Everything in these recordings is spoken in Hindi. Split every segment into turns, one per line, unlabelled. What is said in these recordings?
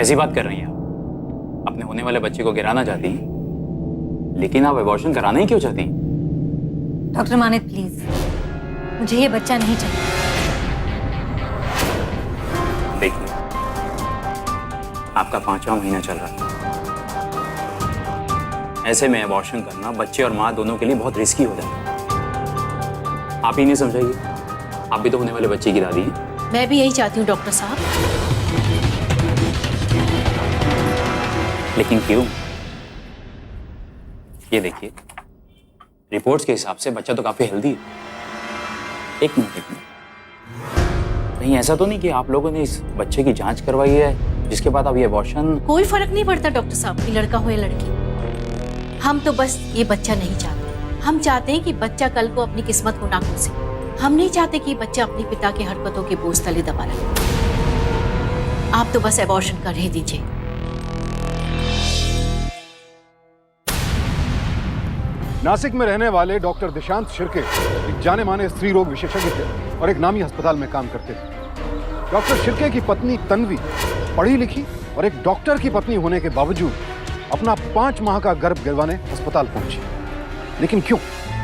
कैसी बात कर रही हैं आप? अपने होने वाले बच्चे को गिराना चाहती हैं, लेकिन आप एबॉर्शन कराना ही क्यों चाहती?
डॉक्टर मानित प्लीज, मुझे ये बच्चा नहीं चाहिए।
देखिए, आपका 5वां महीना चल रहा है। ऐसे में एबॉर्शन करना बच्चे और माँ दोनों के लिए बहुत रिस्की हो जाता है। आप ही नहीं समझाइए, आप भी तो होने वाले बच्चे की दादी हैं।
मैं भी यही चाहती हूँ डॉक्टर साहब।
लेकिन क्यों? ये देखिए, रिपोर्ट्स के हिसाब से बच्चा तो काफी हेल्दी है। एक मिनट, कहीं ऐसा तो नहीं कि आप लोगों ने इस बच्चे की जांच करवाई है जिसके बाद अब ये एबॉर्शन?
कोई फर्क नहीं पड़ता डॉक्टर साहब कि लड़का हो या लड़की। हम तो बस ये बच्चा नहीं चाहते। हम चाहते हैं कि बच्चा कल को अपनी किस्मत को ना कोसे। हम नहीं चाहते कि बच्चा अपने पिता की हरकतों के बोझ तले दबा रहे। आप तो बस एबॉर्शन कर ही दीजिए।
नासिक में रहने वाले डॉक्टर दिशांत शिर्के एक जाने माने स्त्री रोग विशेषज्ञ थे और एक नामी अस्पताल में काम करते थे। डॉक्टर शिर्के की पत्नी तन्वी पढ़ी लिखी और एक डॉक्टर की पत्नी होने के बावजूद अपना 5 माह का गर्भ गिरवाने अस्पताल पहुंची। लेकिन क्यों?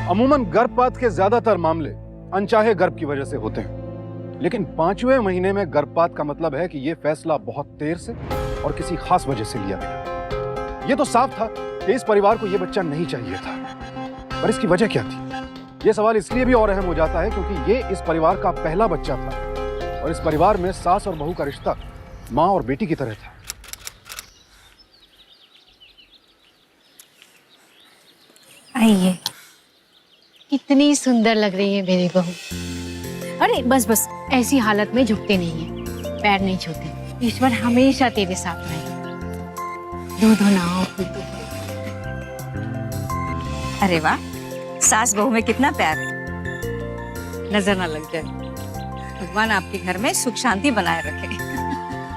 अमूमन गर्भपात के ज्यादातर मामले अनचाहे गर्भ की वजह से होते हैं, लेकिन 5वें महीने में गर्भपात का मतलब है कि यह फैसला बहुत देर से और किसी खास वजह से लिया गया। यह तो साफ था कि इस परिवार को यह बच्चा नहीं चाहिए था, पर इसकी वजह क्या थी? यह सवाल इसलिए भी और अहम हो जाता है क्योंकि यह इस परिवार का पहला बच्चा था और इस परिवार में सास और बहू का रिश्ता माँ और बेटी की तरह था।
आइए।
कितनी सुंदर लग रही है मेरी बहू। अरे बस बस, ऐसी हालत में झुकते नहीं है, पैर नहीं छूते। ईश्वर हमेशा तेरे साथ रहे। दूध बनाओ।
अरे वाह, सास बहू में कितना प्यार है। नजर ना लग जाए। भगवान आपके घर में सुख शांति बनाए रखे।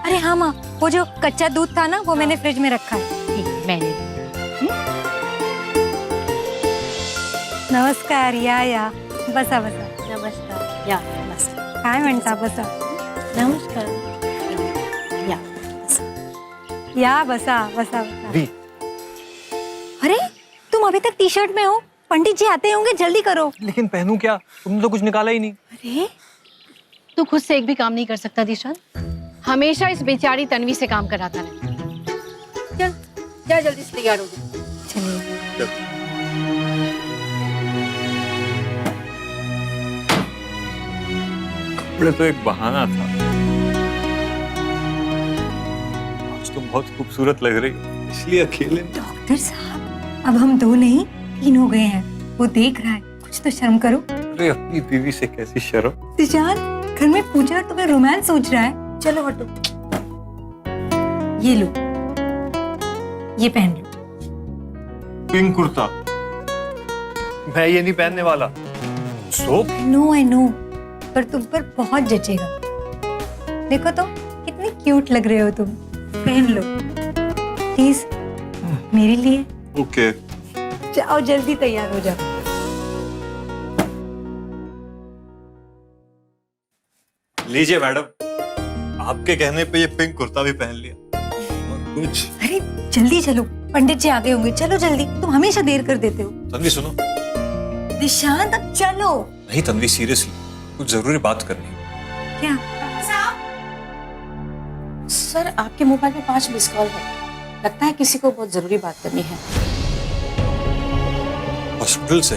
अरे हाँ माँ, वो जो कच्चा दूध था ना, वो मैंने फ्रिज में रखा है।
ठीक, मैंने
नमस्कार। या बसा बसा।
नमस्कार। या बस।
काय म्हणता? बसा।
नमस्कार।
या बसा बसा बसा।
दी।
अरे तुम अभी तक टी शर्ट में हो, पंडित जी आते होंगे, जल्दी करो।
लेकिन पहनूं क्या? तुमने तो कुछ निकाला ही नहीं।
अरे
तू खुद से एक भी काम नहीं कर सकता दिशांत? हमेशा इस बेचारी तन्वी से काम कराता रहे। चल जा, जल्दी से तैयार हो जा।
चलिए।
कपड़े तो एक बहाना था। आज तुम बहुत खूबसूरत लग रही हो, इसलिए अकेले।
डॉक्टर साहब, अब हम 2 नहीं 3 हो गए हैं। वो देख रहा है, कुछ तो शर्म करो।
अरे अपनी बीवी से कैसी शर्म?
दिशान, घर में पूजा तुम्हें रोमांस सोच रहा है। चलो हटो। ये लो, ये पहन लो।
पिंक कुर्ता मैं ये नहीं पहनने वाला। सो
नो आई नो, पर तुम पर बहुत जचेगा। देखो तो कितनी क्यूट लग रहे हो तुम। पहन लो प्लीज, मेरे लिए।
ओके।
जाओ जल्दी तैयार हो जाओ।
लीजिए मैडम, आपके कहने पे ये पिंक कुर्ता भी पहन लिया। और कुछ?
अरे जल्दी चलो, पंडित जी आगे होंगे। चलो जल्दी, तुम हमेशा देर कर देते हो।
तन्वी सुनो।
दिशांत अब चलो।
नहीं तन्वी, सीरियसली कुछ जरूरी बात करनी है।
क्या?
सर, आपके मोबाइल में 5 मिस कॉल है। लगता है किसी को बहुत जरूरी बात करनी है।
हॉस्पिटल से?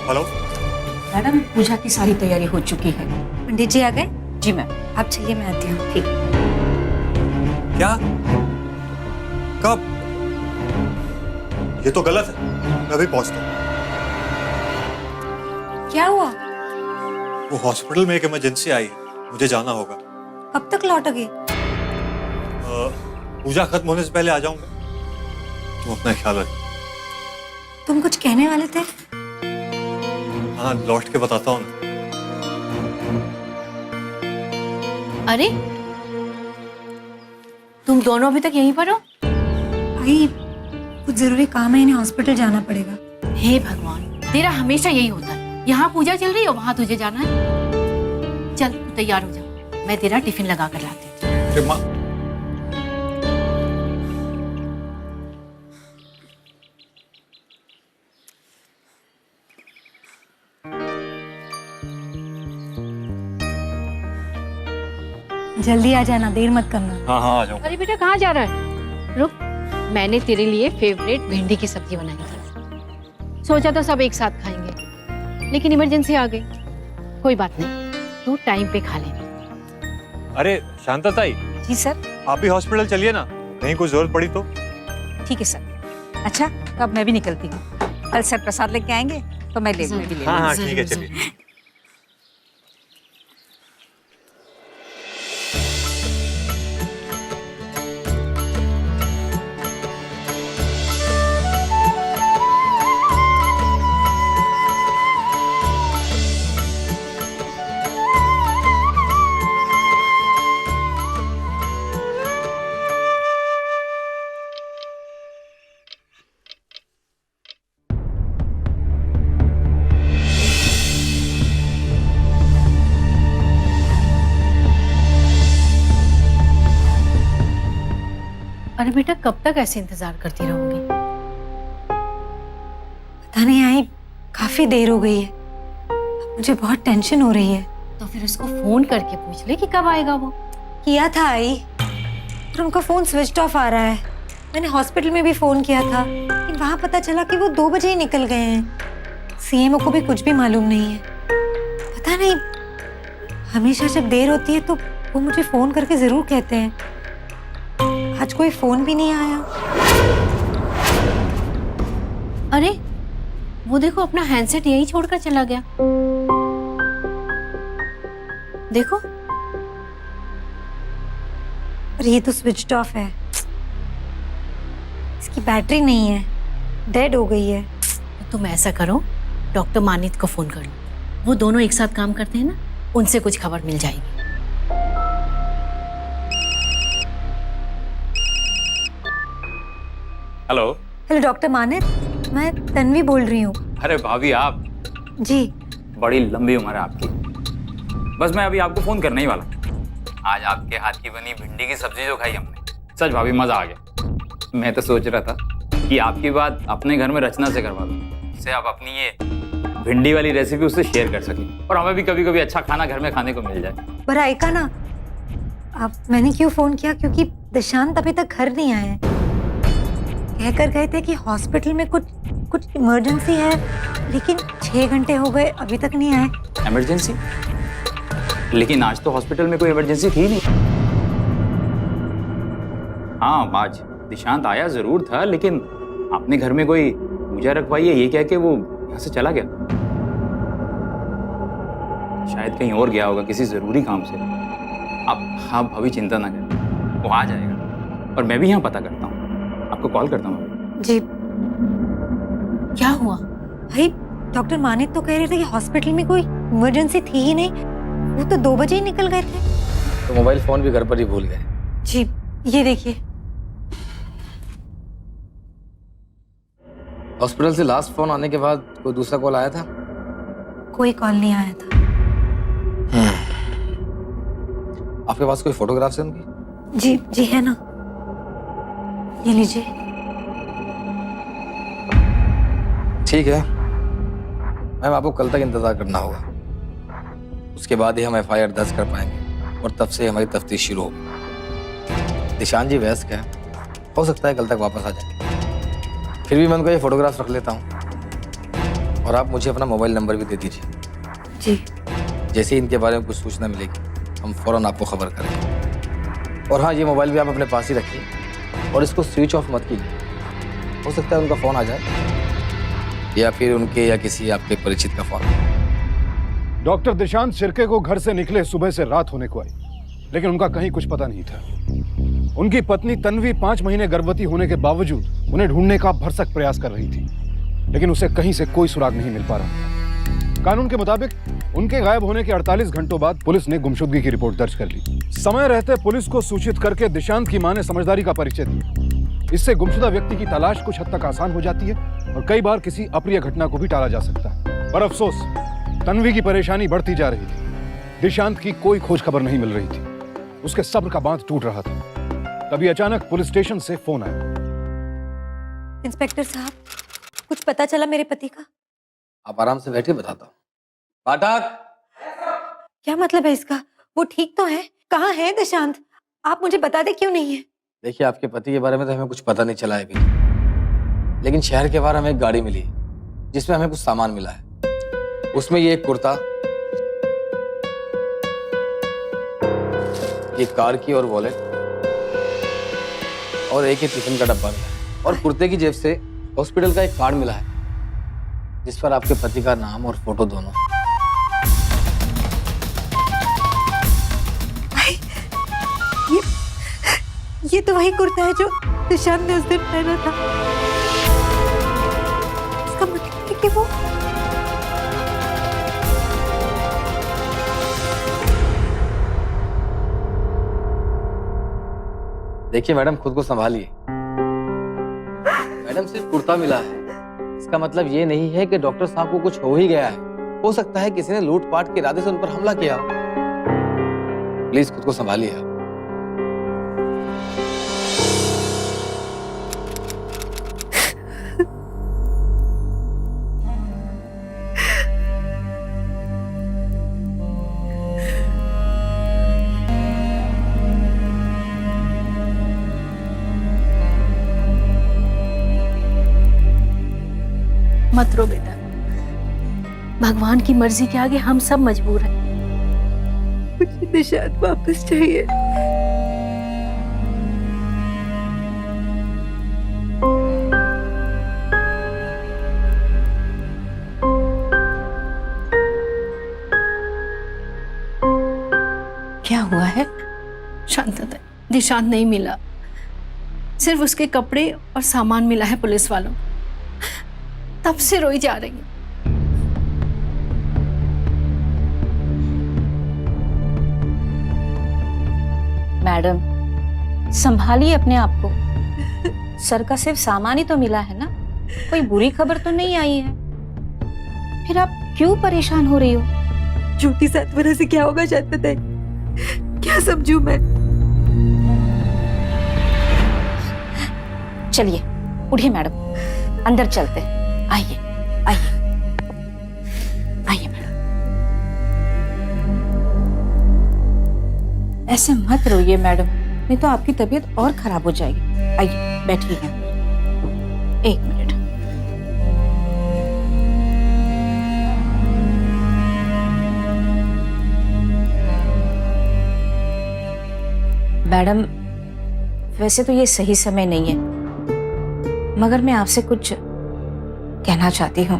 हेलो
मैडम, पूजा की सारी तैयारी हो चुकी है।
पंडित जी आ गए?
जी मैम।
आप चलिए, मैं आती हूँ।
ठीक।
क्या? कब? ये तो गलत है। मैं अभी पहुंचता हूँ।
क्या हुआ?
वो हॉस्पिटल में एक इमरजेंसी आई है, मुझे जाना होगा।
कब तक लौटोगे?
पूजा खत्म होने से पहले आ जाऊंगा। तुम अपना ख्याल रख।
तुम कुछ कहने वाले थे?
हाँ, लौट के बताता हूँ ना।
अरे तुम दोनों अभी तक यहीं पर हो?
भाई कुछ जरूरी काम है, इन्हें हॉस्पिटल जाना पड़ेगा।
हे भगवान, तेरा हमेशा यही होता है। यहाँ पूजा चल रही है और वहां तुझे जाना है। चल तैयार हो जा, मैं तेरा टिफिन लगा कर लाती हूँ।
अरे माँ,
जल्दी आ जाना, देर मत करना।
हाँ हाँ आ जाऊँ।
अरे बेटा कहाँ जा रहा है? रुक, मैंने तेरे लिए फेवरेट भिंडी की सब्जी बनाई थी। सोचा था सब एक साथ खाएंगे, लेकिन इमरजेंसी आ गई। कोई बात नहीं, तू टाइम पे खा लेना।
अरे शांता ताई,
जी सर।
आप भी हॉस्पिटल चलिए ना, कहीं कोई जरूरत पड़ी तो।
ठीक है सर। अच्छा, तो अब मैं भी निकलती हूँ। कल सर प्रसाद लेके आएंगे तो मैं ले लूंगी।
हाँ हाँ ठीक है, चलिए।
अरे बेटा कब तक ऐसे इंतजार करती रहोगी?
पता नहीं आई, काफी देर हो गई है। अब मुझे बहुत टेंशन हो रही है।
तो फिर उसको फोन करके पूछ ले कि कब आएगा वो।
किया था आई, पर उनका फोन स्विच ऑफ आ रहा है। मैंने हॉस्पिटल में भी फोन किया था, लेकिन वहां पता चला कि वो 2 बजे ही निकल गए हैं। सीएमओ को भी कुछ भी मालूम नहीं है। पता नहीं, हमेशा जब देर होती है तो वो मुझे फोन करके जरूर कहते हैं। आज कोई फोन भी नहीं आया।
अरे वो देखो, अपना हैंडसेट यहीं छोड़कर चला गया। देखो,
पर ये तो स्विच ऑफ है। इसकी बैटरी नहीं है, डेड हो गई है।
तो तुम ऐसा करो, डॉक्टर मानित को फोन कर लो। वो दोनों एक साथ काम करते हैं ना, उनसे कुछ खबर मिल जाएगी।
हेलो।
हेलो डॉक्टर मानित, मैं तन्वी बोल रही हूँ।
अरे भाभी आप,
जी।
बड़ी लंबी उम्र है आपकी। बस मैं अभी आपको फोन करने ही वाला। आज आपके हाथ की बनी भिंडी की सब्जी जो खाई हमने, सच भाभी मजा आ गया। मैं तो सोच रहा था कि आपकी बात अपने घर में रचना से करवा दूं, जिससे आप अपनी ये भिंडी वाली रेसिपी उससे शेयर कर सकें और हमें भी कभी कभी अच्छा खाना घर में खाने को मिल जाए।
पर आयका ना, आप मैंने क्यों फोन किया, क्योंकि दिशांत अभी तक घर नहीं आए हैं। कहकर गए थे कि हॉस्पिटल में कुछ इमरजेंसी है, लेकिन 6 घंटे हो गए अभी तक नहीं आए।
इमरजेंसी? लेकिन आज तो हॉस्पिटल में कोई इमरजेंसी थी नहीं। हाँ, आज दिशांत आया जरूर था, लेकिन आपने घर में कोई पूजा रखवाई है ये कह के वो यहाँ से चला गया। शायद कहीं और गया होगा किसी जरूरी काम से। आप अभी चिंता ना करें, वो आ जाएगा। और मैं भी यहाँ पता करता हूँ, आपको कॉल करता हूँ।
जी।
क्या हुआ?
भाई डॉक्टर मानित तो कह रहे थे कि हॉस्पिटल में कोई इमरजेंसी थी ही नहीं, वो तो 2 बजे ही निकल गए थे।
तो मोबाइल फोन भी घर पर ही भूल गए।
जी, ये देखिए।
हॉस्पिटल से लास्ट फोन आने के बाद कोई दूसरा कॉल आया था?
कोई कॉल नहीं आया था।
आपके पास कोई फोटोग्राफ्स है उनकी?
जी है ना, ये लीजिए।
ठीक है मैम, आपको कल तक इंतजार करना होगा। उसके बाद ही हम एफआईआर दर्ज कर पाएंगे और तब से हमारी तफ्तीश शुरू होगी। दिशांत जी वयस्क है, हो सकता है कल तक वापस आ जाए। फिर भी मैं उनका ये फोटोग्राफ रख लेता हूँ और आप मुझे अपना मोबाइल नंबर भी दे दीजिए।
जी।
जैसे ही इनके बारे में कुछ सूचना मिलेगी हम फौरन आपको खबर करेंगे। और हाँ, ये मोबाइल भी आप अपने पास ही रखिए और इसको स्विच ऑफ मत कीजिए। हो सकता है उनका फ़ोन आ जाए या फिर उनके या किसी आपके परिचित का फ़ोन।
डॉक्टर दिशांत शिर्के को घर से निकले सुबह से रात होने को आई, लेकिन उनका कहीं कुछ पता नहीं था। उनकी पत्नी तन्वी 5 महीने गर्भवती होने के बावजूद उन्हें ढूंढने का भरसक प्रयास कर रही थी, लेकिन उसे कहीं से कोई सुराग नहीं मिल पा रहा। कानून के मुताबिक उनके गायब होने के 48 घंटों बाद पुलिस ने गुमशुदगी की रिपोर्ट दर्ज कर ली। समय रहते पुलिस को सूचित करके दिशांत की मां ने समझदारी का परिचय दिया। इससे गुमशुदा व्यक्ति की तलाश कुछ हद तक आसान हो जाती है और कई बार किसी अप्रिय घटना को भी टाला जा सकता है। पर अफसोस, तन्वी की परेशानी बढ़ती जा रही थी। दिशांत की कोई खोज खबर नहीं मिल रही थी। उसके सब्र का बांध टूट रहा था। तभी अचानक पुलिस स्टेशन से फोन आया।
इंस्पेक्टर साहब, कुछ पता चला मेरे पति का?
आप आराम से बैठिए, बताता हूँ। पाठक,
क्या मतलब है इसका? वो ठीक तो है? कहाँ है दिशांत? आप मुझे बता दे, क्यों नहीं है?
देखिए, आपके पति के बारे में तो हमें कुछ पता नहीं चला है अभी, लेकिन शहर के बाहर हमें एक गाड़ी मिली है जिसमें हमें कुछ सामान मिला है। उसमें ये एक कुर्ता, ये कार की और वॉलेट, और एक ही टिफिन का डब्बा मिला है। और कुर्ते की जेब से हॉस्पिटल का एक कार्ड मिला है जिस पर आपके पति का नाम और फोटो दोनों।
ये तो वही कुर्ता है जो दिशांत ने उस दिन पहना था। इसका मतलब है कि वो
देखिए मैडम, खुद को संभालिए। मैडम, सिर्फ कुर्ता मिला है, इसका मतलब ये नहीं है कि डॉक्टर साहब को कुछ हो ही गया है। हो सकता है किसी ने लूटपाट के इरादे से उन पर हमला किया हो। प्लीज खुद को संभालिए आप।
मत रो बेटा, भगवान की मर्जी के आगे हम सब मजबूर हैं।
मुझे दिशांत वापस चाहिए। क्या हुआ है?
शांतता, दिशांत नहीं मिला, सिर्फ उसके कपड़े और सामान मिला है पुलिस वालों। तब से रोई जा रही है।
मैडम, संभालिए अपने आप को। सर का सिर्फ सामान ही तो मिला है ना, कोई बुरी खबर तो नहीं आई है। फिर आप क्यों परेशान हो रही हो?
झूठी सात्वना से क्या होगा शांतता है? क्या समझूं मैं?
चलिए उठिए मैडम, अंदर चलते हैं। आइए आइए आइए मैडम। ऐसे मत रोइए मैडम, नहीं तो आपकी तबीयत और खराब हो जाएगी। आइए बैठिए यहाँ। एक मिनट। मैडम, वैसे तो ये सही समय नहीं है, मगर मैं आपसे कुछ कहना चाहती हूँ।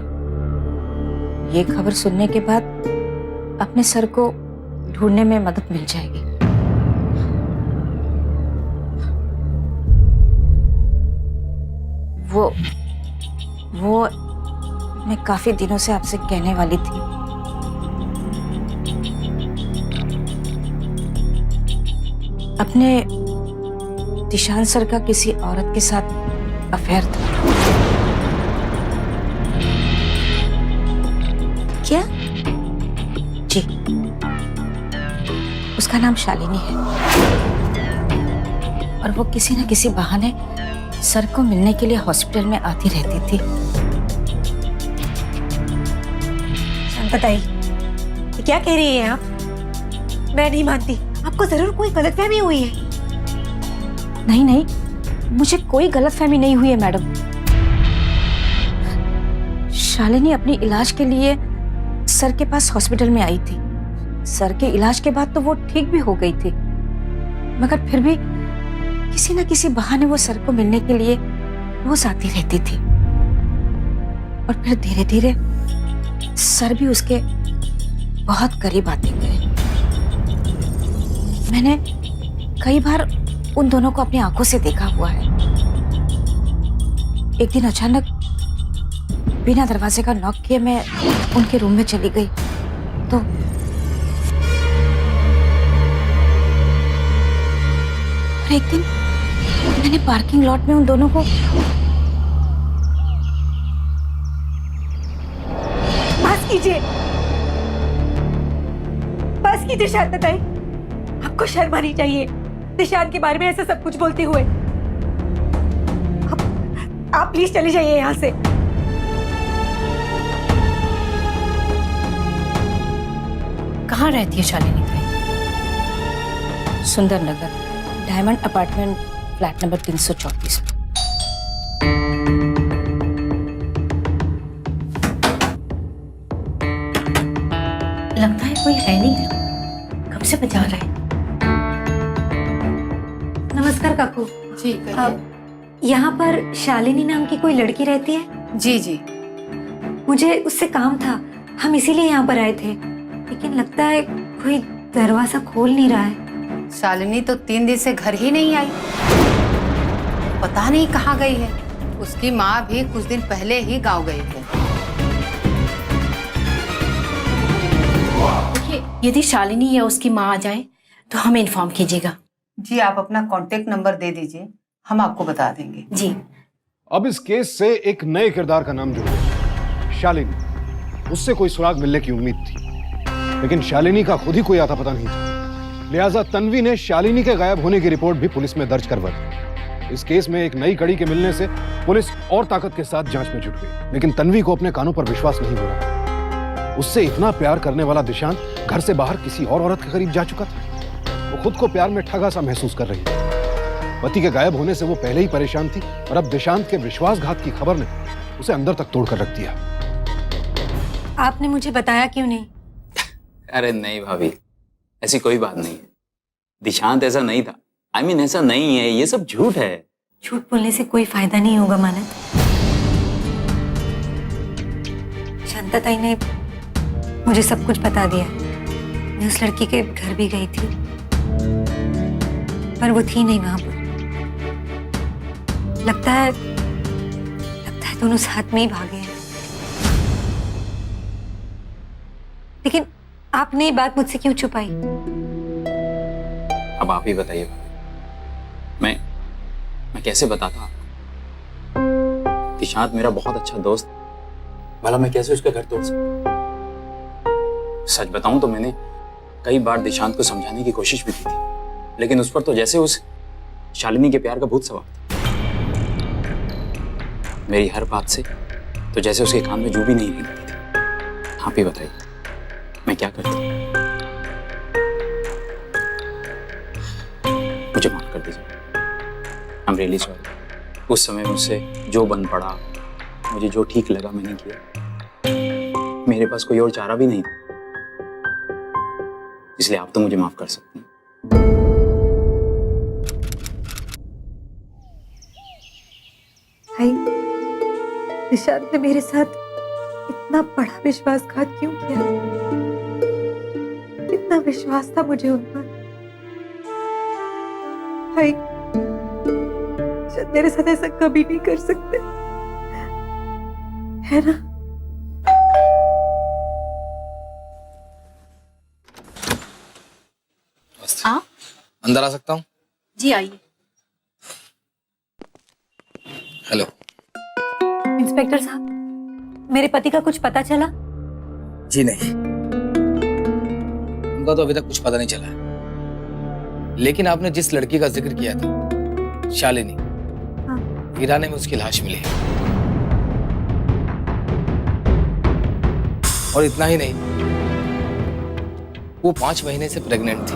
ये खबर सुनने के बाद अपने सर को ढूंढने में मदद मिल जाएगी। वो मैं काफी दिनों से आपसे कहने वाली थी। अपने दिशांत सर का किसी औरत के साथ अफेयर था। क्या? जी, उसका नाम शालिनी है और वो किसी न किसी बहाने सर को मिलने के लिए हॉस्पिटल में आती रहती थी।
शांतता, ये क्या कह रही हैं आप? मैं नहीं मानती, आपको जरूर कोई गलतफहमी हुई है।
नहीं नहीं, मुझे कोई गलतफहमी नहीं हुई है मैडम। शालिनी अपनी इलाज के लिए सर के पास हॉस्पिटल में आई थी। सर के इलाज के बाद तो वो ठीक भी हो गई थी, मगर फिर भी किसी न किसी बहाने वो सर को मिलने के लिए रोज आती रहती थी। और फिर धीरे धीरे सर भी उसके बहुत करीब आते गए। मैंने कई बार उन दोनों को अपनी आंखों से देखा हुआ है। एक दिन अचानक बिना दरवाजे का नॉक किए मैं उनके रूम में चली गई तो और एक दिन मैंने पार्किंग लॉट में उन दोनों को
बस कीजिए, बस कीजिए शांतताई, आपको शर्म आनी चाहिए दिशान के बारे में ऐसा सब कुछ बोलते हुए। आप प्लीज चले जाइए यहाँ से।
कहाँ रहती है शालिनी ताई?
सुंदर नगर, डायमंड अपार्टमेंट, फ्लैट नंबर 334 में।
लगता है कोई है नहीं, कब से बजा रहा है।
नमस्कार काकू।
जी
यहाँ पर शालिनी नाम की कोई लड़की रहती है?
जी जी।
मुझे उससे काम था, हम इसीलिए यहाँ पर आए थे, लेकिन लगता है कोई दरवाजा खोल नहीं रहा है।
शालिनी तो 3 दिन से घर ही नहीं आई, पता नहीं कहाँ गई है। उसकी माँ भी कुछ दिन पहले ही गांव गई है।
देखिए, यदि शालिनी या उसकी माँ आ जाए तो हमें इन्फॉर्म कीजिएगा।
जी, आप अपना कांटेक्ट नंबर दे दीजिए, हम आपको बता देंगे।
जी।
अब इस केस से एक नए किरदार का नाम जुड़ गया, शालिनी। उससे कोई सुराग मिलने की उम्मीद थी, लेकिन शालिनी का खुद ही कोई आता पता नहीं था। लिहाजा तन्वी ने शालिनी के गायब होने की रिपोर्ट भी पुलिस में दर्ज करवा दी। इस केस में एक नई कड़ी के मिलने से पुलिस और ताकत के साथ जांच में जुट गई, लेकिन तन्वी को अपने कानों पर विश्वास नहीं हो रहा। उससे इतना प्यार करने वाला दिशांत घर से बाहर किसी और औरत के करीब जा चुका था। वो खुद को प्यार में ठगा सा महसूस कर रही थी। पति के गायब होने से वो पहले ही परेशान थी, और अब दिशांत के विश्वासघात की खबर ने उसे अंदर तक तोड़कर रख दिया।
आपने मुझे बताया क्यों नहीं?
अरे नहीं भाभी, ऐसी कोई बात नहीं है। दिशांत ऐसा नहीं था। I mean, ऐसा नहीं है, ये सब झूठ है।
झूठ बोलने से कोई फायदा नहीं होगा मानद। शांताताई ने मुझे सब कुछ बता दिया। मैं उस लड़की के घर भी गई थी, पर वो थी नहीं वहां पर। लगता है दोनों साथ में ही भागे हैं। लेकिन आपने ये बात मुझसे क्यों छुपाई?
अब आप ही बताइए। मैं कैसे बताता? दिशांत मेरा बहुत अच्छा दोस्त, भला मैं कैसे उसका घर तोड़ सकता? सच बताऊं तो मैंने कई बार दिशांत को समझाने की कोशिश भी की थी, लेकिन उस पर तो जैसे उस शालिनी के प्यार का भूत सवार था। मेरी हर बात से तो जैसे उसके कान में जू भी नहीं निकलती थी। आप ही बताइए, मैं क्या करता? मुझे माफ कर दीजिए। I'm really sorry। उस समय मुझसे जो बन पड़ा, मुझे जो ठीक लगा मैंने किया। मेरे पास कोई और चारा भी नहीं था, इसलिए आप तो मुझे माफ कर सकते हैं।
भाई, निशांत ने मेरे साथ इतना बड़ा विश्वासघात क्यों किया? इतना विश्वास था मुझे उन पर। भाई, शायद मेरे साथ ऐसा कभी नहीं कर सकते, है ना?
आप?
अंदर आ सकता हूँ?
जी आइए।
हेलो।
इंस्पेक्टर साहब, मेरे पति का कुछ पता चला?
जी नहीं, उनका तो अभी तक कुछ पता नहीं चला है। लेकिन आपने जिस लड़की का जिक्र किया था, शालिनी,
हाँ।
वीराने में उसकी लाश मिली है। और इतना ही नहीं, वो 5 महीने से प्रेग्नेंट थी।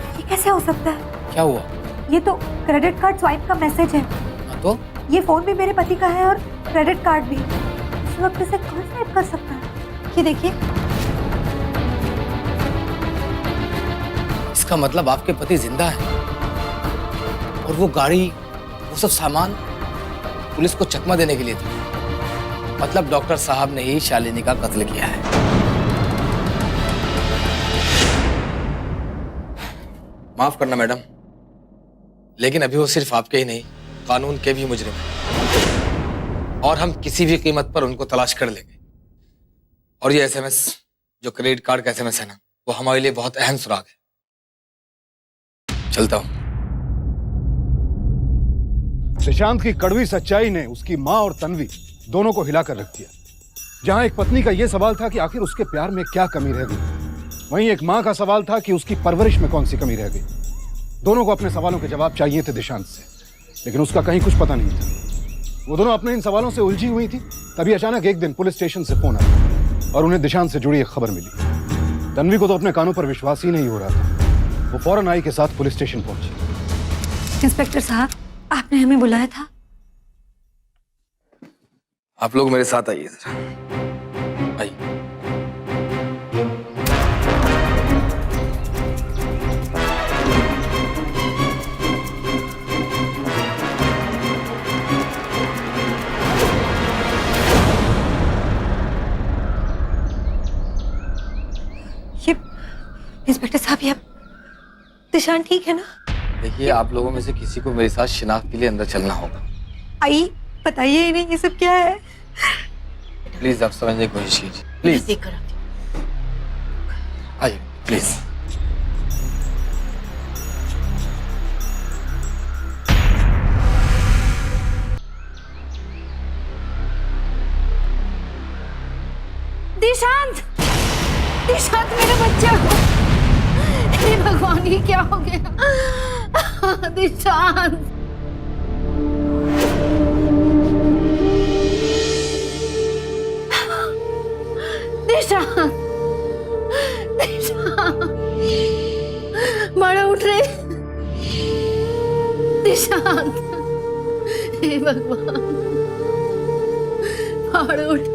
ये कैसे हो सकता है?
क्या हुआ?
ये तो क्रेडिट कार्ड स्वाइप का मैसेज है।
हाँ तो
ये फोन भी मेरे पति का है और क्रेडिट कार्ड भी। इस वक्त इसे कौन स्वाइप कर सकता है? ये देखिए।
इसका मतलब आपके पति जिंदा है, और वो गाड़ी, वो सब सामान पुलिस को चकमा देने के लिए था। मतलब डॉक्टर साहब ने ही शालिनी का कत्ल किया है। माफ करना मैडम, लेकिन अभी वो सिर्फ आपके ही नहीं, कानून के भी मुजरिम हैं, और हम किसी भी कीमत पर उनको तलाश कर लेंगे। और ये एसएमएस, जो क्रेडिट कार्ड का एसएमएस है ना, वो हमारे लिए बहुत अहम सुराग है। चलता हूँ।
निशांत की कड़वी सच्चाई ने उसकी माँ और तन्वी दोनों को हिलाकर रख दिया। जहां एक पत्नी का यह सवाल था कि आखिर उसके प्यार में क्या कमी रह गई, वहीं एक माँ का सवाल था कि उसकी परवरिश में कौन सी कमी रह गई। दोनों को अपने सवालों के जवाब चाहिए थे दिशांत से, लेकिन उसका कहीं कुछ पता नहीं था। वो दोनों अपने इन सवालों से उलझी हुई थी। तभी अचानक एक दिन पुलिस स्टेशन से फोन आया और उन्हें दिशांत से जुड़ी एक खबर मिली। तन्वी को तो अपने कानों पर विश्वास ही नहीं हो रहा था। वो फौरन आई के साथ पुलिस स्टेशन पहुंची।
इंस्पेक्टर साहब, आपने हमें बुलाया था?
आप लोग मेरे साथ आइए जरा, आइए।
ये इंस्पेक्टर साहब, ये दिशांत ठीक है ना?
देखिए, आप लोगों में से किसी को मेरे साथ शिनाख्त के लिए अंदर चलना होगा।
आई, बताइए इन्हें ये सब क्या है?
प्लीज आप समझने की कोशिश कीजिए, प्लीज।
देख कर आती हूँ।
आइए प्लीज।
दिशांत, दिशांत मेरा बच्चा। हे भगवान, ये क्या हो गया? दिशांत, दिशांत, दिशांत, बड़ा उठ रहे। दिशांत, हे भगवान, बड़ा उठ।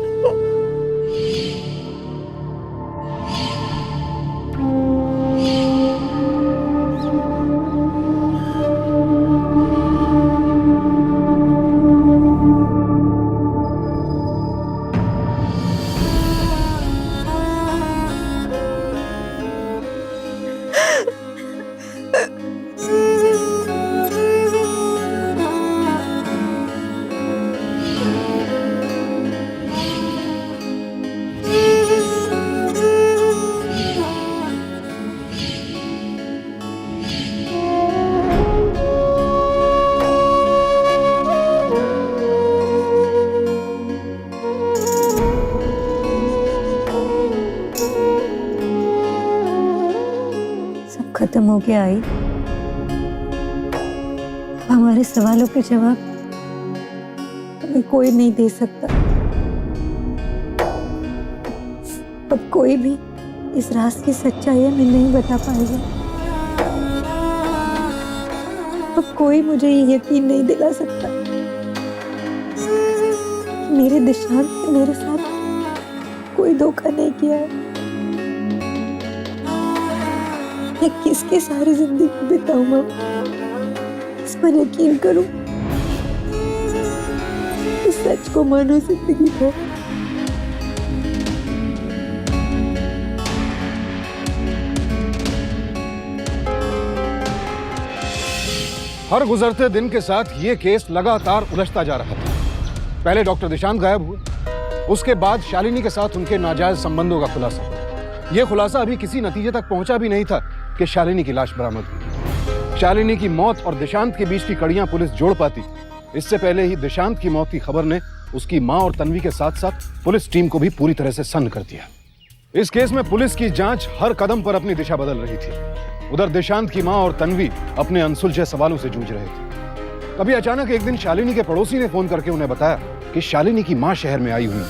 खत्म हो गया। आई, हमारे सवालों के जवाब हमें कोई नहीं दे सकता। अब कोई भी इस राज की सच्चाई हमें नहीं बता पाएगा। अब कोई मुझे ये यकीन नहीं दिला सकता कि मेरे दिशांत ने मेरे साथ कोई धोखा नहीं किया है। मैं किसके सारी जिंदगी बिताऊंगा, इस पर यकीन करूं, इस सच को मानो जिंदगी को।
हर गुजरते दिन के साथ ये केस लगातार उलझता जा रहा था। पहले डॉक्टर दिशांत गायब हुए, उसके बाद शालिनी के साथ उनके नाजायज संबंधों का खुलासा हुआ। यह खुलासा अभी किसी नतीजे तक पहुंचा भी नहीं था कि शालिनी की लाश बरामद हुई। शालिनी की मौत और दिशांत के बीच की कड़ियां पुलिस जोड़ पाती, इससे पहले ही दिशांत की मौत की खबर ने उसकी मां और तन्वी के साथ साथ पुलिस टीम को भी पूरी तरह से सन्न कर दिया। इस केस में पुलिस की जांच हर कदम पर अपनी दिशा बदल रही थी। उधर दिशांत की मां और तन्वी अपने अनसुलझे सवालों से जूझ रहे थे। तभी अचानक एक दिन शालिनी के पड़ोसी ने फोन करके उन्हें बताया कि शालिनी की मां शहर में आई हुई है।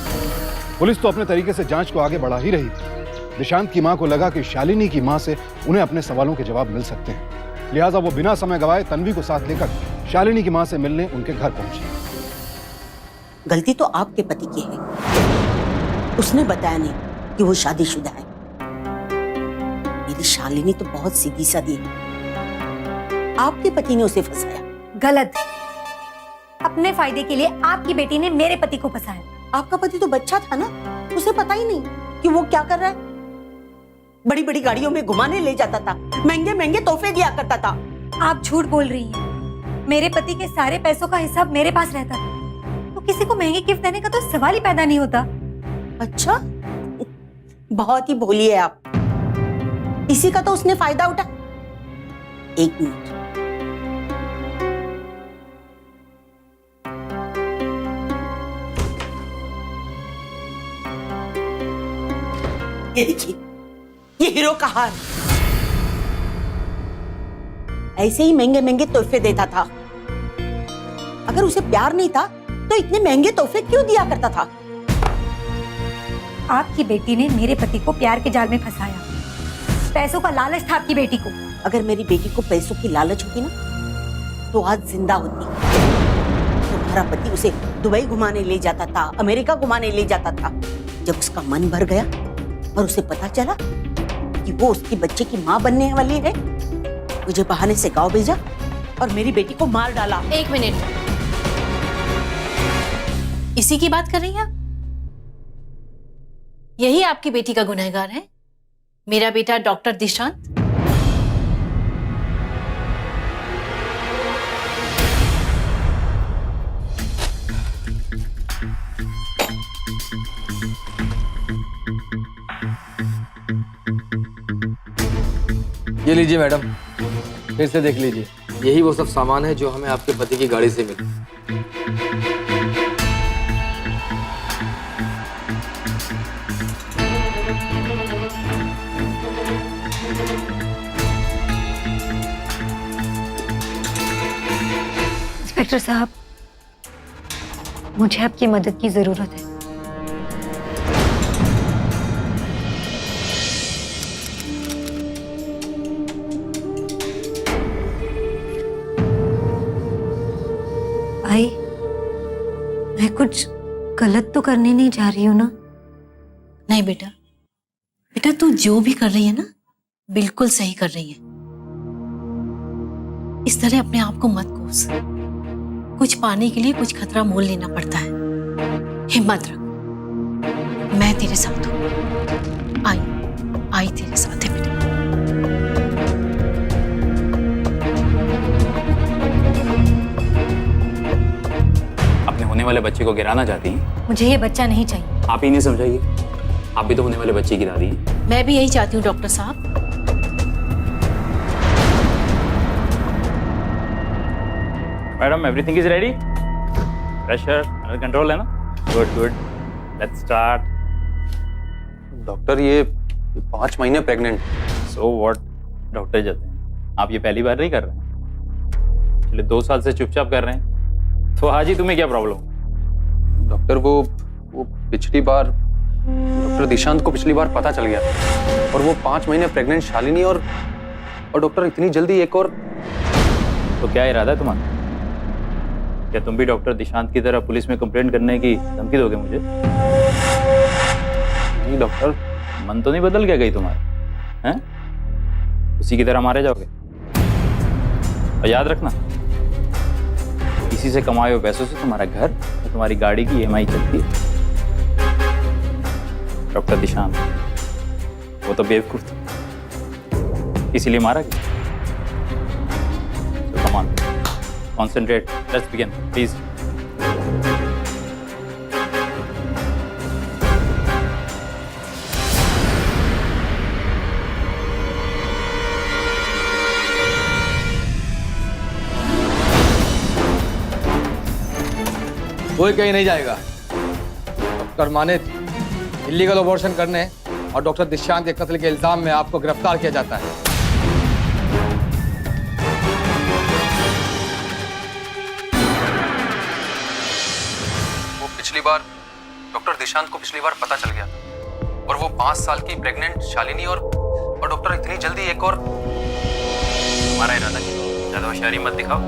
पुलिस तो अपने तरीके से जांच को आगे बढ़ा ही रही थी। दिशांत की मां को लगा कि शालिनी की मां से उन्हें अपने सवालों के जवाब मिल सकते हैं, लिहाजा वो बिना समय गवाए तन्वी को साथ लेकर शालिनी की मां से मिलने उनके घर पहुंची।
गलती तो आपके पति की है, उसने बताया नहीं कि वो शादीशुदा है। मेरी शालिनी तो बहुत सीधी सादी है, आपके पति ने उसे फंसाया।
गलत। अपने फायदे के लिए आपकी बेटी ने मेरे पति को फंसाया।
आपका पति तो बच्चा था ना, उसे पता ही नहीं कि वो क्या कर रहा है। बड़ी बड़ी गाड़ियों में घुमाने ले जाता था, महंगे महंगे तोहफे दिया करता था।
आप झूठ बोल रही हैं। मेरे पति के सारे पैसों का हिसाब मेरे पास रहता था, तो किसी को महंगी गिफ्ट देने का तो सवाल ही पैदा नहीं होता।
अच्छा, बहुत ही भोली है आप। इसी का तो उसने फायदा उठा। एक मिनट। ये देखिए, ये हीरो का हार। ऐसे ही महंगे महंगे तोहफे देता था। अगर उसे प्यार नहीं था तो इतने महंगे तोहफे क्यों दिया करता था?
आपकी बेटी ने मेरे पति को प्यार के जाल में फंसाया। पैसों का लालच था आपकी बेटी को।
अगर मेरी बेटी को पैसों की लालच होती ना तो आज जिंदा होती। तुम्हारा पति उसे दुबई घुमाने ले जाता था, अमेरिका घुमाने ले जाता था। जब उसका मन भर गया और उसे पता चला कि वो उसके बच्चे की माँ बनने वाली है, मुझे बहाने से गांव भेजा और मेरी बेटी को मार डाला।
एक मिनट, इसी की बात कर रही हैं आप? यही आपकी बेटी का गुनहगार है, मेरा बेटा डॉक्टर दिशांत?
ये लीजिए मैडम, फिर से देख लीजिए। यही वो सब सामान है जो हमें आपके पति की गाड़ी से मिले।
इंस्पेक्टर साहब, मुझे आपकी मदद की जरूरत है। भाई, मैं कुछ गलत तो करने नहीं जा रही हूँ ना?
नहीं बेटा, बेटा तू जो भी कर रही है ना, बिल्कुल सही कर रही है। इस तरह अपने आप को मत कोस। कुछ पाने के लिए कुछ खतरा मोल लेना पड़ता है। हिम्मत रख, मैं तेरे साथ हूँ। आई तेरे साथ है बेटा।
अपने होने वाले बच्चे को गिराना चाहती हैं?
मुझे ये बच्चा नहीं चाहिए।
आप ही नहीं समझाइए, आप भी तो होने वाले बच्चे की दादी हैं।
मैं भी यही चाहती हूँ डॉक्टर साहब।
Madam, everything is ready? Pressure under control है ना? Good good, let's start.
Doctor, ये 5 महीने प्रेग्नेंट।
सो व्हाट डॉक्टर जाते हैं, आप ये पहली बार नहीं कर रहे हैं? चलिए 2 साल से चुपचाप कर रहे हैं, तो हाजी तुम्हें क्या प्रॉब्लम?
डॉक्टर, वो पिछली बार डॉक्टर दिशांत को पिछली बार पता चल गया और वो 5 महीने प्रेग्नेंट शालिनी और डॉक्टर इतनी जल्दी एक और।
तो क्या इरादा है तुम्हारा? क्या तुम भी डॉक्टर दिशांत की तरह पुलिस में कंप्लेंट करने की धमकी दोगे मुझे?
नहीं डॉक्टर।
मन तो नहीं बदल गया कहीं तुम्हारा? हैं? उसी की तरह मारे जाओगे? और याद रखना, इसी से कमाए हुए पैसों से तुम्हारा घर और तुम्हारी गाड़ी की EMI चलती है। डॉक्टर दिशांत वो तो बेवकूफ था, इसीलिए मारा गया। So come on, concentrate. Let's begin, please.
कोई कहीं नहीं जाएगा। डॉक्टर मानित इलीगल अबॉर्शन करने और डॉक्टर दिशांत के कत्ल के इल्जाम में आपको गिरफ्तार किया जाता है।
वो पिछली बार डॉक्टर दिशांत को पिछली बार पता चल गया और वो 5 साल की प्रेग्नेंट शालिनी और डॉक्टर इतनी जल्दी एक और।
तुम्हारा इरादा क्या? ज्यादा होशियारी मत दिखाओ,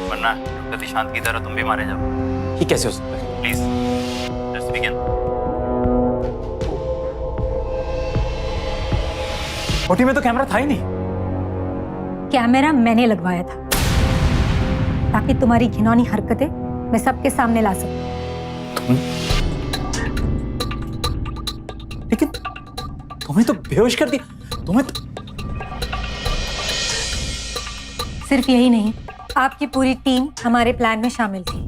वरना डॉक्टर दिशांत की तरह तुम भी मारे जाओ। ये कैसे हो सकता है? Please let's begin. ओटी में तो कैमरा था ही नहीं।
कैमरा मैंने लगवाया था ताकि तुम्हारी घिनौनी हरकतें मैं सबके सामने ला सकूं।
लेकिन तुम्हें तो बेहोश कर दिया। तुम्हें तो...
सिर्फ यही नहीं, आपकी पूरी टीम हमारे प्लान में शामिल थी।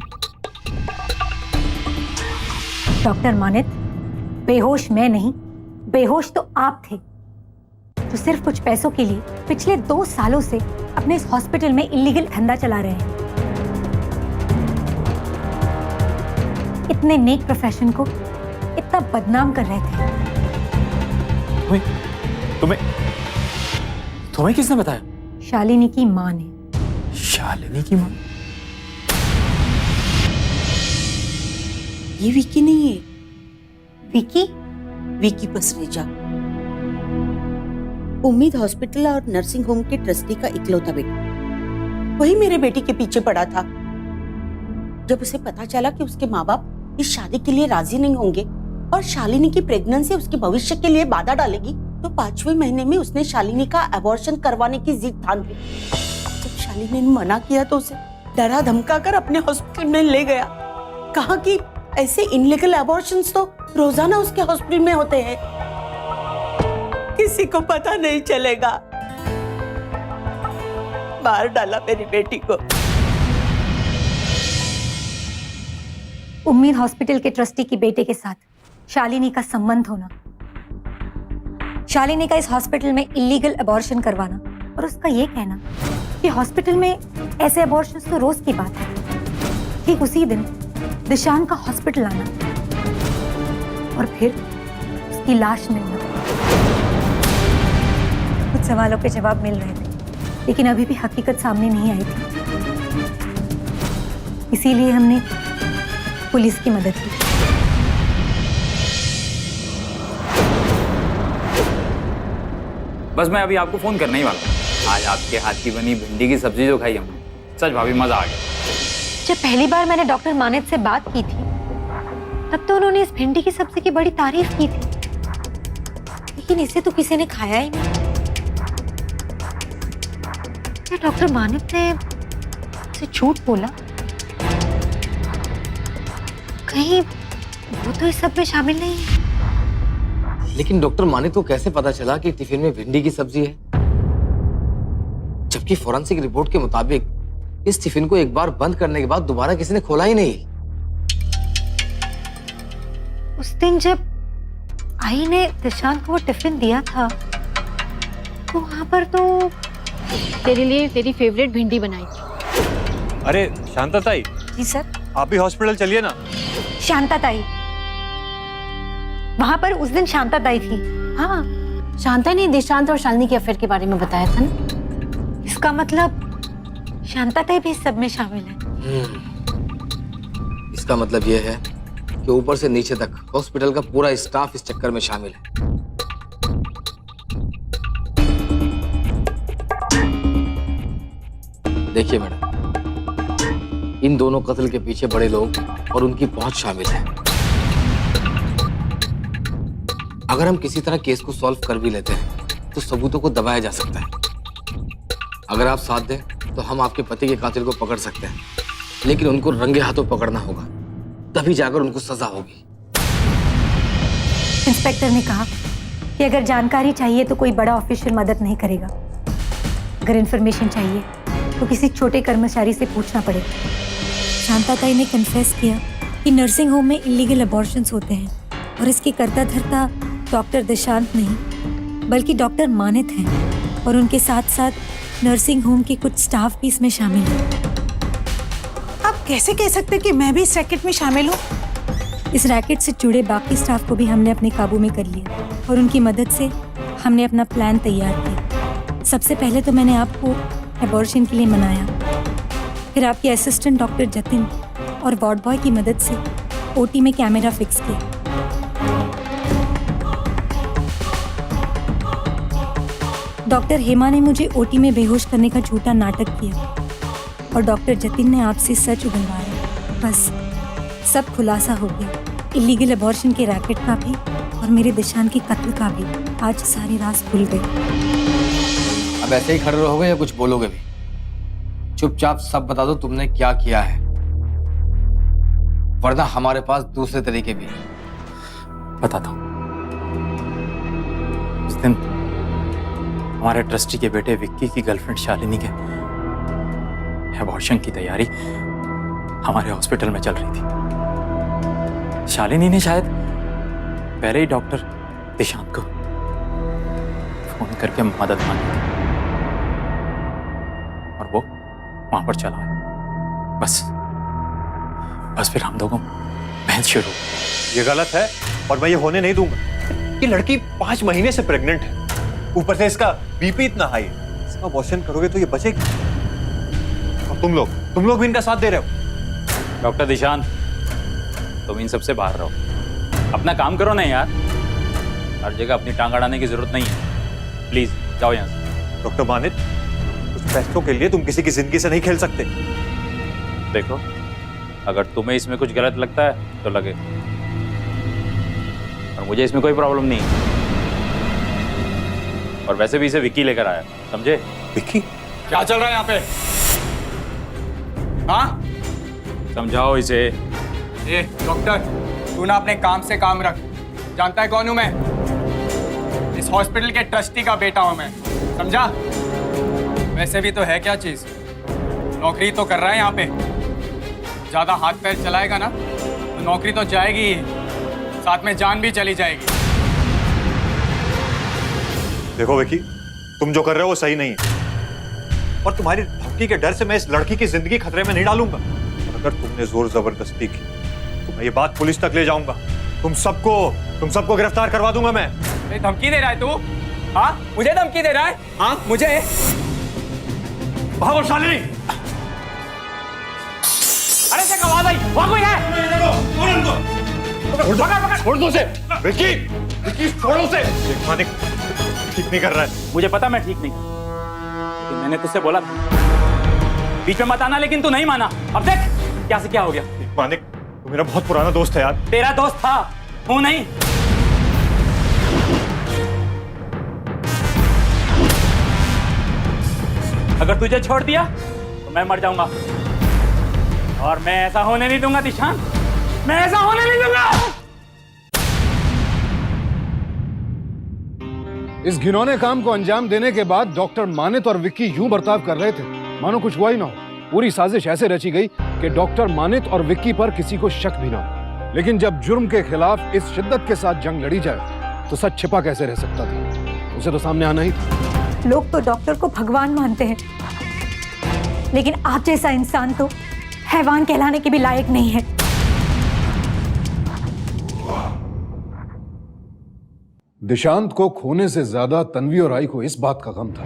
डॉक्टर मानित, बेहोश मैं नहीं, बेहोश तो आप थे, तो सिर्फ कुछ पैसों के लिए पिछले 2 सालों से अपने इस हॉस्पिटल में इलीगल धंधा चला रहे हैं। इतने नेक प्रोफेशन को इतना बदनाम कर रहे थे।
तुम्हें किसने बताया?
शालिनी की माँ ने।
शालिनी की माँ?
ये विकी नहीं है।
विकी?
विकी पसरेजा, उम्मीद हॉस्पिटल और नर्सिंग होम के ट्रस्टी का इकलौता बेटा। वही मेरे बेटी के पीछे पड़ा था। जब उसे पता चला कि उसके माँ बाप इस शादी के लिए राजी नहीं होंगे और शालिनी की प्रेगनेंसी उसके भविष्य के लिए बाधा डालेगी, तो 5वें महीने में उसने शालिनी का अबॉर्शन करवाने की जिद ठान ली। जब शालिनी ने मना किया तो उसे डरा धमका कर अपने हॉस्पिटल में ले गया। कहा कि ऐसे इनलीगल अबॉर्शंस तो रोजाना उसके हॉस्पिटल में होते हैं, किसी को पता नहीं चलेगा। मार डाला मेरी बेटी को।
उम्मीद हॉस्पिटल के ट्रस्टी की बेटे के साथ शालिनी का संबंध होना, शालिनी का इस हॉस्पिटल में इलीगल अबॉर्शन करवाना और उसका ये कहना कि हॉस्पिटल में ऐसे अबॉर्शन तो रोज की बात है। ठीक उसी दिन दिशान का हॉस्पिटल आना और फिर उसकी लाश मिलना। कुछ सवालों के जवाब मिल रहे थे, लेकिन अभी भी हकीकत सामने नहीं आई थी। इसीलिए हमने पुलिस की मदद ली।
बस मैं अभी आपको फोन करने ही वाला हूँ। आज आपके हाथ की बनी भिंडी की सब्जी जो खाई हमने, सच भाभी मजा आ गया।
जब पहली बार मैंने डॉक्टर मानित से बात की थी, तब तो उन्होंने इस भिंडी की सब्जी की बड़ी तारीफ की थी, लेकिन इसे तो किसी ने खाया ही नहीं। क्या डॉक्टर मानित ने मुझसे झूठ बोला? कहीं वो तो इस सब में शामिल नहीं है।
लेकिन डॉक्टर मानित को कैसे पता चला कि टिफिन में भिंडी की सब्जी है, जबकि फोरेंसिक रिपोर्ट के मुताबिक इस टिफिन को एक बार बंद करने के बाद दोबारा किसी ने खोला ही नहीं।
उस दिन जब आई ने दिशांत को वो टिफिन दिया था, तो वहां पर तो
तेरे लिए तेरी फेवरेट भिंडी बनाई थी।
अरे शांता ताई,
जी सर।
आप भी हॉस्पिटल चलिए ना।
शांता ताई, वहां पर उस दिन शांता ताई थी।
हाँ, शांता ने दिशांत और शालिनी के अफेयर के बारे में बताया था ना।
इसका मतलब शांता ताई भी इस सब में शामिल है।
इसका मतलब यह है कि ऊपर से नीचे तक हॉस्पिटल का पूरा स्टाफ इस चक्कर में शामिल है। देखिए मैडम, इन दोनों कत्ल के पीछे बड़े लोग और उनकी पहुंच शामिल है। अगर हम किसी तरह केस को सॉल्व कर भी लेते हैं तो सबूतों को दबाया जा सकता है। अगर आप साथ दें तो हम आपके पति के कातिल को पकड़ सकते हैं, लेकिन उनको रंगे हाथों पकड़ना होगा, तभी जाकर उनको सजा होगी।
इंस्पेक्टर ने कहा कि अगर जानकारी चाहिए तो कोई बड़ा ऑफिशियल मदद नहीं करेगा। अगर इंफॉर्मेशन चाहिए तो किसी छोटे कर्मचारी से पूछना पड़ेगा। शांता ताई ने कन्फेस किया कि नर्सिंग होम में इलीगल अबॉर्शंस होते हैं और इसकी कर्ता धर्ता डॉक्टर दिशांत नहीं बल्कि डॉक्टर मानित हैं, और उनके साथ साथ नर्सिंग होम के कुछ स्टाफ भी इसमें शामिल हैं।
आप कैसे कह सकते कि मैं भी इस रैकेट में शामिल हूँ?
इस रैकेट से जुड़े बाकी स्टाफ को भी हमने अपने काबू में कर लिया और उनकी मदद से हमने अपना प्लान तैयार किया। सबसे पहले तो मैंने आपको अबॉर्शन के लिए मनाया, फिर आपके असिस्टेंट डॉक्टर जतिन और वार्ड बॉय की मदद से ओटी में कैमरा फिक्स किया। डॉक्टर हेमा ने मुझे ओटी में बेहोश करने का झूठा नाटक किया और डॉक्टर जतिन ने आपसे सच उगलवाया। बस सब खुलासा हो गया, इलीगल अबॉर्शन के रैकेट का भी और मेरे दिशान के कत्ल का भी। आज सारी राज खुल गई।
अब ऐसे ही खड़े रहोगे या कुछ बोलोगे भी? चुपचाप सब बता दो तुमने क्या किया है, वरना हमारे पास दूसरे तरीके भी हैं।
बताता हूँ। उस दिन हमारे ट्रस्टी के बेटे विक्की की गर्लफ्रेंड शालिनी के अबॉर्शन की तैयारी हमारे हॉस्पिटल में चल रही थी। शालिनी ने शायद पहले ही डॉक्टर दिशांत को फोन करके मदद मांगी थी। वहां पर चला है। बस फिर हम दोनों बहस शुरू।
ये गलत है और मैं ये होने नहीं दूंगा। ये लड़की 5 महीने से प्रेग्नेंट है, ऊपर से इसका बीपी इतना हाई है। इसका अबॉर्शन करोगे तो ये बचेगी। और तुम लोग भी इनका साथ दे रहे हो।
डॉक्टर दिशांत, तुम इन सबसे बाहर रहो, अपना काम करो ना यार। हर जगह अपनी टांग अड़ाने की जरूरत नहीं है। प्लीज जाओ यहाँ से।
डॉक्टर मानित, कुछ पैसों के लिए तुम किसी की जिंदगी से नहीं खेल सकते।
देखो, अगर तुम्हें इसमें कुछ गलत लगता है तो लगे, और मुझे इसमें कोई प्रॉब्लम नहीं है। और वैसे भी इसे विक्की लेकर आया, समझे?
विक्की?
क्या चल रहा है यहाँ पे? हाँ,
समझाओ इसे।
ए डॉक्टर, तू ना अपने काम से काम रख। जानता है कौन हूं मैं? इस हॉस्पिटल के ट्रस्टी का बेटा हूं मैं, समझा? वैसे भी तो है क्या चीज, नौकरी तो कर रहा है यहाँ पे। ज्यादा हाथ पैर चलाएगा ना तो नौकरी तो जाएगी ही, साथ में जान भी चली जाएगी।
देखो विक्की, तुम जो कर रहे हो वो सही नहीं है, और तुम्हारी धमकी के डर से मैं इस लड़की की जिंदगी खतरे में नहीं डालूंगा। और अगर तुमने जोर जबरदस्ती की तो मैं ये बात पुलिस तक ले जाऊंगा। तुम सबको गिरफ्तार करवा दूंगा मैं।
धमकी दे रहा है तू? हाँ, मुझे धमकी दे रहा है? हाँ, मुझे?
भागो शालिनी!
अरे से आवाज आई, वहां कोई है?
छोड़ दो उसे। विक्की छोड़ो उसे। मानिक ठीक नहीं कर रहा है।
मुझे पता मैं ठीक नहीं, लेकिन मैंने तुझसे बोला था बीच में मत आना, लेकिन तू नहीं माना। अब देख क्या से क्या हो गया।
मानिक, तू मेरा बहुत पुराना दोस्त है यार।
तेरा दोस्त था, हूं नहीं। अगर तुझे छोड़ दिया तो मैं मर जाऊंगा, और मैं ऐसा होने नहीं दूंगा दिशांत, मैं ऐसा होने नहीं दूंगा।
इस घिनौने काम को अंजाम देने के बाद डॉक्टर मानित और विक्की यूं बर्ताव कर रहे थे मानो कुछ हुआ ही ना हो। पूरी साजिश ऐसे रची गई कि डॉक्टर मानित और विक्की पर किसी को शक भी ना हो। लेकिन जब जुर्म के खिलाफ इस शिद्दत के साथ जंग लड़ी जाए तो सच छिपा कैसे रह सकता था? उसे तो सामने आना ही था।
लोग तो डॉक्टर को भगवान मानते हैं, लेकिन आप जैसा इंसान तो हैवान कहलाने के भी लायक नहीं है।
दिशांत को खोने से ज्यादा तन्वी और आई को इस बात का गम था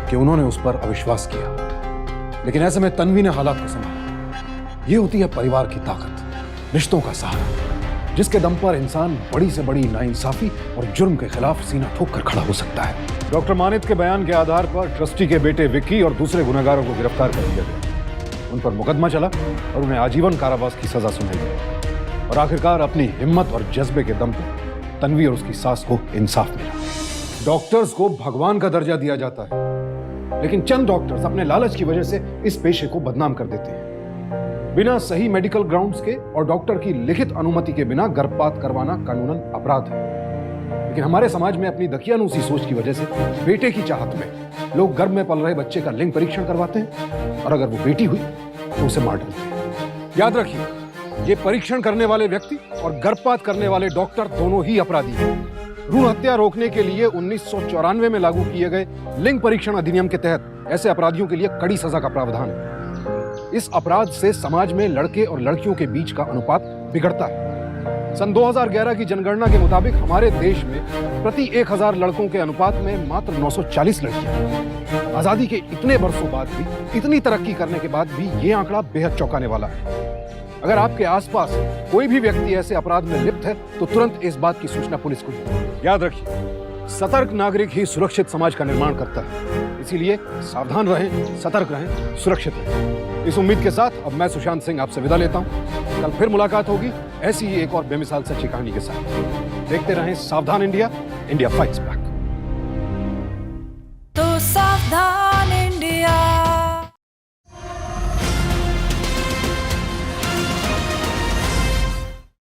कि उन्होंने उस पर अविश्वास किया। लेकिन ऐसे में तन्वी ने हालात को संभाला। ये होती है परिवार की ताकत, रिश्तों का सहारा, जिसके दम पर इंसान बड़ी से बड़ी नाइंसाफी और जुर्म के खिलाफ सीना ठोक कर खड़ा हो सकता है। डॉक्टर मानित के बयान के आधार पर ट्रस्टी के बेटे विक्की और दूसरे गुनहगारों को गिरफ्तार कर लिया गया। उन पर मुकदमा चला और उन्हें आजीवन कारावास की सजा सुनाई गई। और आखिरकार अपनी हिम्मत और जज्बे के दम पर तन्वी और उसकी सास को इंसाफ मिला। डॉक्टर्स को भगवान का दर्जा दिया जाता है, लेकिन चंद डॉक्टर्स अपने लालच की वजह से इस पेशे को बदनाम कर देते हैं। बिना सही मेडिकल ग्राउंड्स के और डॉक्टर की लिखित अनुमति के बिना गर्भपात करवाना कानूनन अपराध है। लेकिन हमारे समाज में अपनी दकियानूसी सोच की वजह से बेटे की चाहत में लोग गर्भ में पल रहे बच्चे का लिंग परीक्षण करवाते हैं, और अगर वो बेटी हुई तो उसे मार डालते हैं। याद रखिए, ये परीक्षण करने वाले व्यक्ति और गर्भपात करने वाले डॉक्टर दोनों ही अपराधी हैं। भ्रूण हत्या रोकने के लिए 1994 में लागू किए गए लिंग परीक्षण अधिनियम के तहत ऐसे अपराधियों के लिए कड़ी सजा का प्रावधान है। इस अपराध से समाज में लड़के और लड़कियों के बीच का अनुपात बिगड़ता है। सन 2011 की जनगणना के मुताबिक हमारे देश में प्रति 1000 लड़कों के अनुपात में मात्र 940 लड़कियां हैं। आजादी के इतने वर्षों बाद भी, इतनी तरक्की करने के बाद भी ये आंकड़ा बेहद चौंकाने वाला है। अगर आपके आसपास कोई भी व्यक्ति ऐसे अपराध में लिप्त है तो तुरंत इस बात की सूचना पुलिस को दें। याद रखिए, सतर्क नागरिक ही सुरक्षित समाज का निर्माण करता है। इसीलिए सावधान रहें, सतर्क रहें, सुरक्षित रहें। इस उम्मीद के साथ अब मैं सुशांत सिंह आपसे विदा लेता हूं। कल फिर मुलाकात होगी ऐसी ही एक और बेमिसाल सच्ची कहानी के साथ। देखते रहें सावधान इंडिया, इंडिया फाइट्स बैक।
तो सावधान